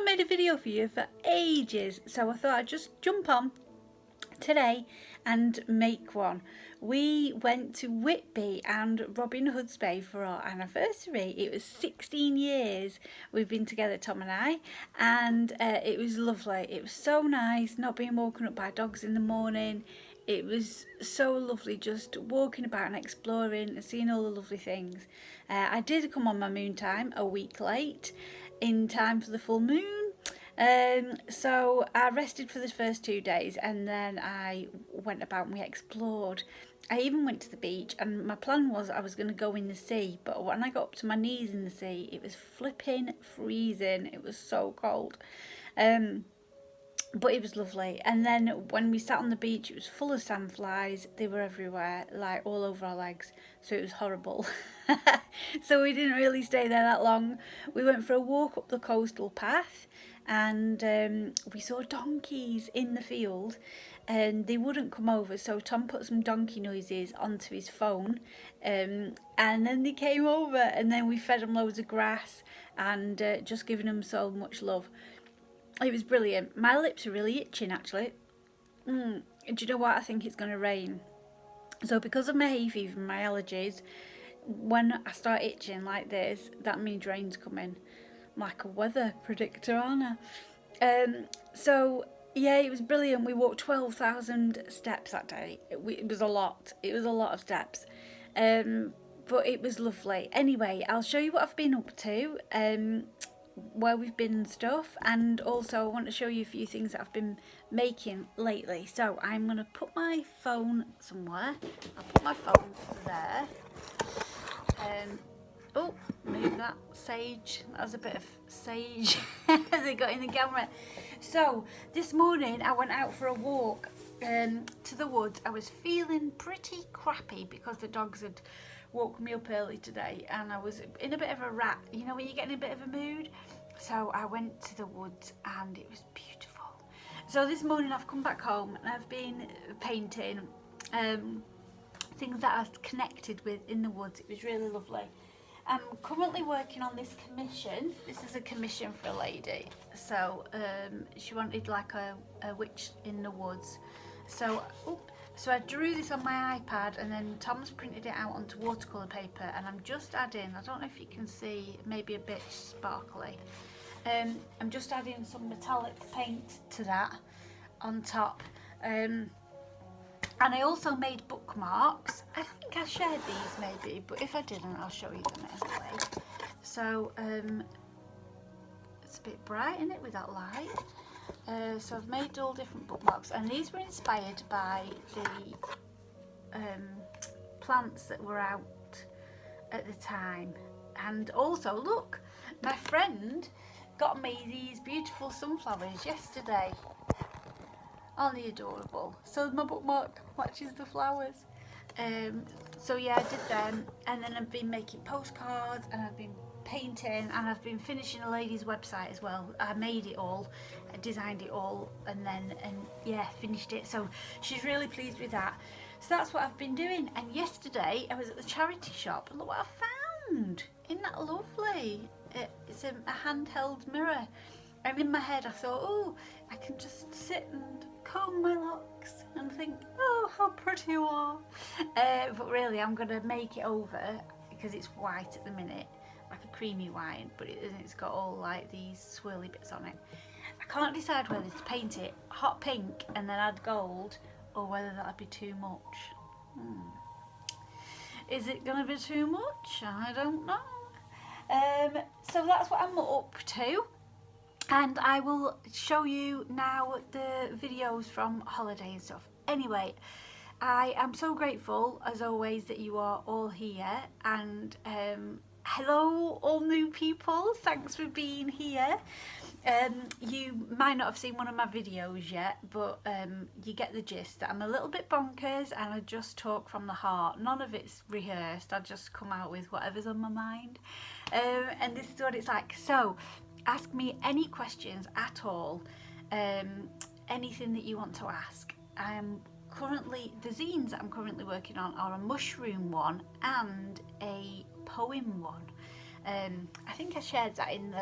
not made a video for you for ages, so I thought I'd just jump on today and make one. We went to Whitby and Robin Hood's Bay for our anniversary. It was 16 years we've been together, Tom and I, and it was lovely. It was so nice not being woken up by dogs in the morning. It was so lovely just walking about and exploring and seeing all the lovely things. I did come on my moon time a week late in time for the full moon. So I rested for the first 2 days and then I went about and we explored. I even went to the beach, and my plan was I was going to go in the sea, but when I got up to my knees in the sea, it was flipping freezing. It was so cold. But it was lovely. And then when we sat on the beach, it was full of sandflies. They were everywhere, like all over our legs. So it was horrible. So we didn't really stay there that long. We went for a walk up the coastal path, and we saw donkeys in the field, and they wouldn't come over. So Tom put some donkey noises onto his phone, and then they came over, and then we fed them loads of grass and just giving them so much love. It was brilliant. My lips are really itching, actually. Do you know what? I think it's going to rain. So because of my hay fever and my allergies, when I start itching like this, that means rain's coming. I'm like a weather predictor, aren't I? So, yeah, it was brilliant. We walked 12,000 steps that day. It was a lot. It was a lot of steps. But it was lovely. Anyway, I'll show you what I've been up to. Where we've been and stuff, and also I want to show you a few things that I've been making lately. So I'm going to put my phone somewhere. I'll put my phone there. Oh, move that sage. That was a bit of sage they got in the camera. So this morning I went out for a walk to the woods. I was feeling pretty crappy because the dogs had woke me up early today, and I was in a bit of a rat, you know, when you get in a bit of a mood. So I went to the woods and it was beautiful. So this morning I've come back home and I've been painting things that I was connected with in the woods. It was really lovely. I'm currently working on this commission. This is a commission for a lady. So she wanted like a witch in the woods. So I drew this on my iPad, and then Tom's printed it out onto watercolour paper, and I'm just adding, I don't know if you can see, maybe a bit sparkly. I'm just adding some metallic paint to that on top. And I also made bookmarks. I think I shared these maybe, but if I didn't, I'll show you them anyway. So it's a bit bright, isn't it, with that light? So I've made all different bookmarks, and these were inspired by the plants that were out at the time. And also, look, my friend got me these beautiful sunflowers yesterday. Aren't they adorable? So my bookmark matches the flowers. So yeah, I did them, and then I've been making postcards, and I've been painting, and I've been finishing a lady's website as well. I made it all, I designed it all, and yeah, finished it. So she's really pleased with that. So that's what I've been doing. And yesterday I was at the charity shop, and look what I found. Isn't that lovely? It's a handheld mirror, and in my head I thought, oh, I can just sit and comb my locks and think, oh, how pretty you are. But really I'm gonna make it over, because it's white at the minute, like a creamy white, but it's got all like these swirly bits on it. I can't decide whether to paint it hot pink and then add gold, or whether that'd be too much. Is it gonna be too much? I don't know. So that's what I'm up to, and I will show you now the videos from holiday and stuff. Anyway, I am so grateful as always that you are all here, and hello all new people, thanks for being here. You might not have seen one of my videos yet, but you get the gist that I'm a little bit bonkers and I just talk from the heart. None of it's rehearsed, I just come out with whatever's on my mind, and this is what it's like. So ask me any questions at all, anything that you want to ask. The zines that I'm currently working on are a mushroom one and a poem one. I think I shared that in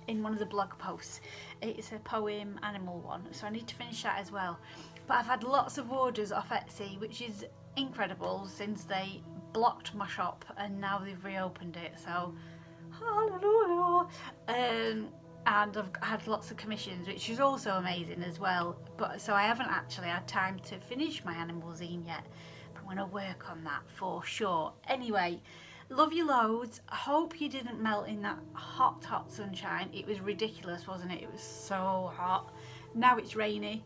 in one of the blog posts. It's a poem animal one, so I need to finish that as well. But I've had lots of orders off Etsy, which is incredible since they blocked my shop and now they've reopened it, so hallelujah. And I've had lots of commissions, which is also amazing as well. But so I haven't actually had time to finish my animal zine yet, but I'm going to work on that for sure. Anyway, love you loads. I hope you didn't melt in that hot sunshine. It was ridiculous, wasn't it? It was so hot. Now it's rainy.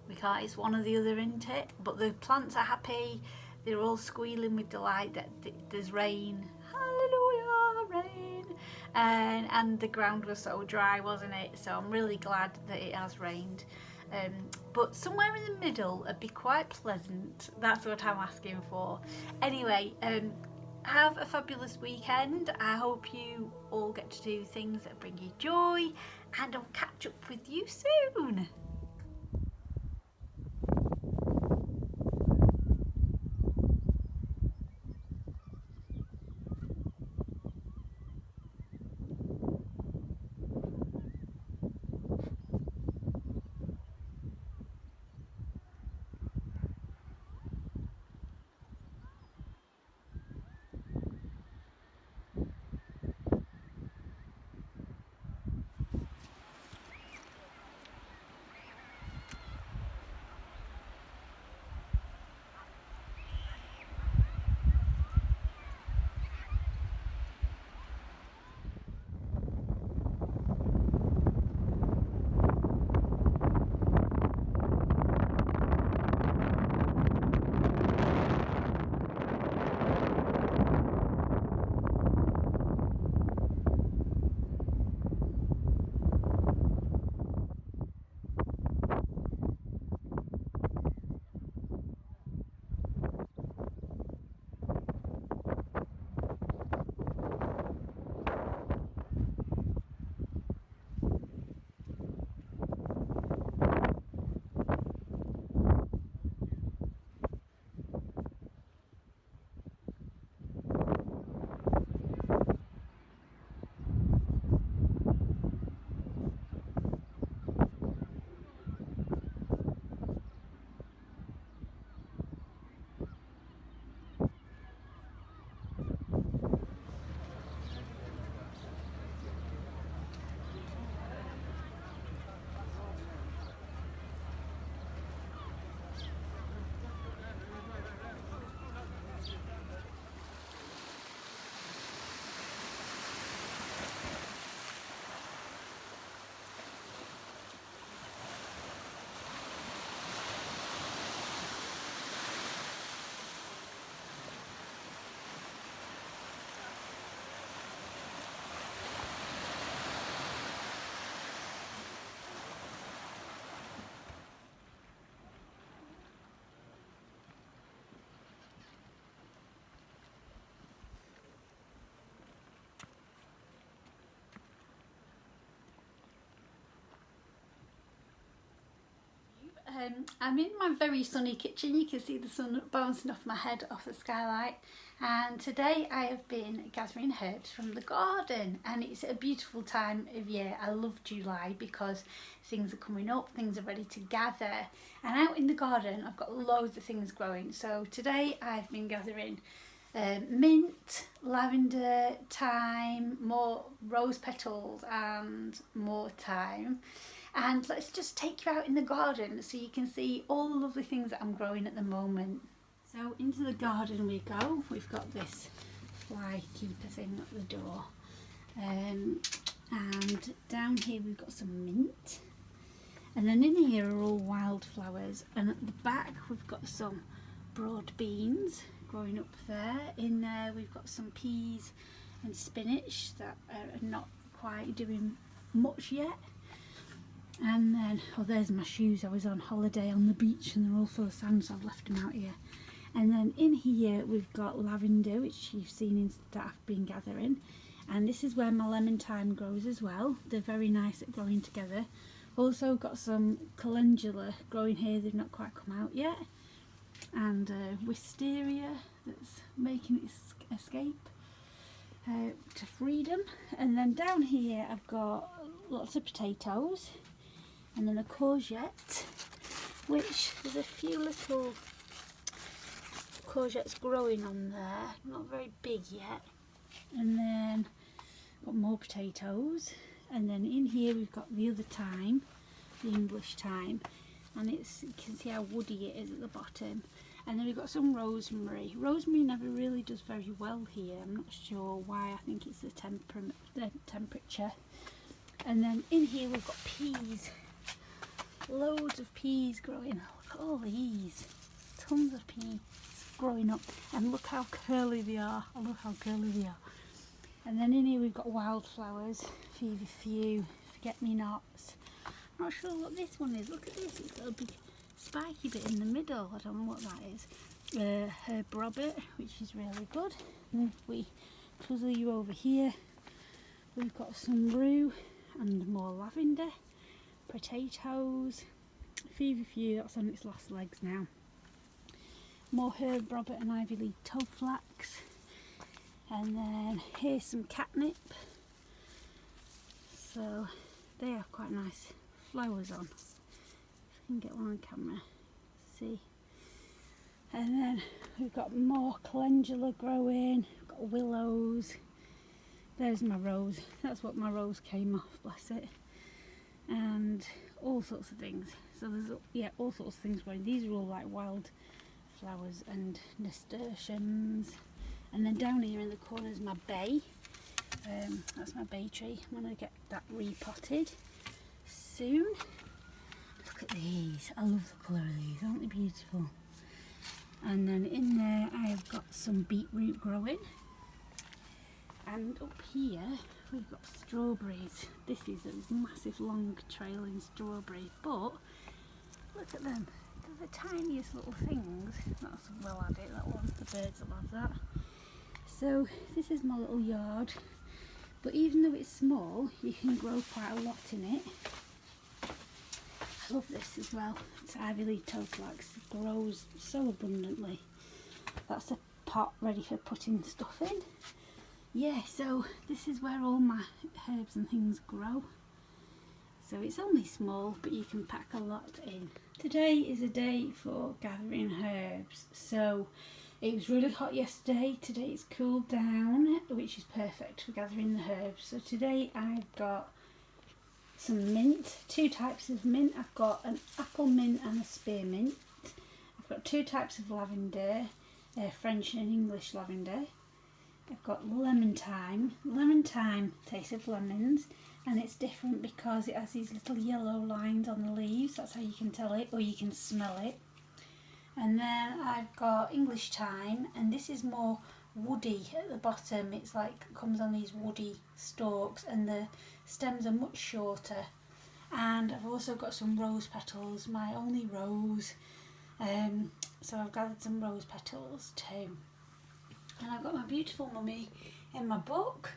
We can't, it's one or the other, isn't it? But the plants are happy. They're all squealing with delight that there's rain. Hallelujah, rain. And the ground was so dry, wasn't it? So I'm really glad that it has rained. But somewhere in the middle would be quite pleasant. That's what I'm asking for. Anyway, have a fabulous weekend. I hope you all get to do things that bring you joy, and I'll catch up with you soon. I'm in my very sunny kitchen. You can see the sun bouncing off my head off the skylight, and today I have been gathering herbs from the garden, and it's a beautiful time of year. I love July because things are coming up, things are ready to gather, and out in the garden I've got loads of things growing. So today I've been gathering mint, lavender, thyme, more rose petals and more thyme. And let's just take you out in the garden so you can see all the lovely things that I'm growing at the moment. So into the garden we go. We've got this fly keeper thing at the door. And down here we've got some mint. And then in here are all wildflowers. And at the back we've got some broad beans growing up there. In there we've got some peas and spinach that are not quite doing much yet. And then, oh, there's my shoes. I was on holiday on the beach and they're all full of sand, so I've left them out here. And then in here we've got lavender, which you've seen that I've been gathering. And this is where my lemon thyme grows as well. They're very nice at growing together. Also got some calendula growing here. They've not quite come out yet. And wisteria that's making its escape. to feed them. And then down here I've got lots of potatoes, and then a courgette, which there's a few little courgettes growing on there, not very big yet. And then got more potatoes, and then in here we've got the other thyme, the English thyme, and it's, you can see how woody it is at the bottom. And then we've got some rosemary. Rosemary never really does very well here. I'm not sure why. I think it's the temperature. And then in here we've got peas. Loads of peas growing. Look at all these. Tons of peas growing up. And look how curly they are. I love how curly they are. And then in here we've got wildflowers. Few forget-me-nots. I'm not sure what this one is. Look at this. It's got a big spiky bit in the middle. I don't know what that is. Herbal, which is really good. And if we puzzle you over here, we've got some rue and more lavender, potatoes, few, that's on its last legs now. More herb robert and ivy leaf toadflax, and then here's some catnip. So they have quite nice flowers on. If I can get one on camera, see. And then we've got more calendula growing, we've got willows. There's my rose, that's what my rose came off, bless it. And all sorts of things. So there's, yeah, all sorts of things growing. These are all like wild flowers and nasturtiums. And then down here in the corner is my bay. That's my bay tree. I'm going to get that repotted soon. Look at these. I love the colour of these. Aren't they beautiful? And then in there I have got some beetroot growing. And up here we've got strawberries. This is a massive long trailing strawberry, but look at them. They're the tiniest little things. That's well at it, that one. The birds will have that. So this is my little yard, but even though it's small, you can grow quite a lot in it. I love this as well. It's ivy leaf toadflax. It grows so abundantly. That's a pot ready for putting stuff in. Yeah, so this is where all my herbs and things grow. So it's only small, but you can pack a lot in. Today is a day for gathering herbs. So it was really hot yesterday. Today it's cooled down, which is perfect for gathering the herbs. So today I've got some mint, two types of mint. I've got an apple mint and a spearmint. I've got two types of lavender, French and English lavender. I've got lemon thyme. Lemon thyme tastes of lemons, and it's different because it has these little yellow lines on the leaves. That's how you can tell it, or you can smell it. And then I've got English thyme, and this is more woody at the bottom. It's like comes on these woody stalks, and the stems are much shorter. And I've also got some rose petals, my only rose. So I've gathered some rose petals too. And I've got my beautiful mummy in my book.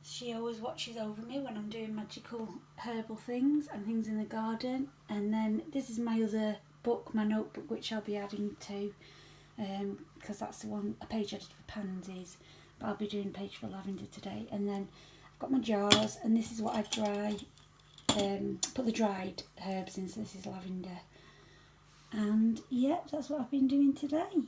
She always watches over me when I'm doing magical herbal things and things in the garden. And then this is my other book, my notebook, which I'll be adding to, because that's the one, a page I did for pansies, but I'll be doing a page for lavender today. And then I've got my jars, and this is what I dry, put the dried herbs in, so this is lavender. And yeah, that's what I've been doing today.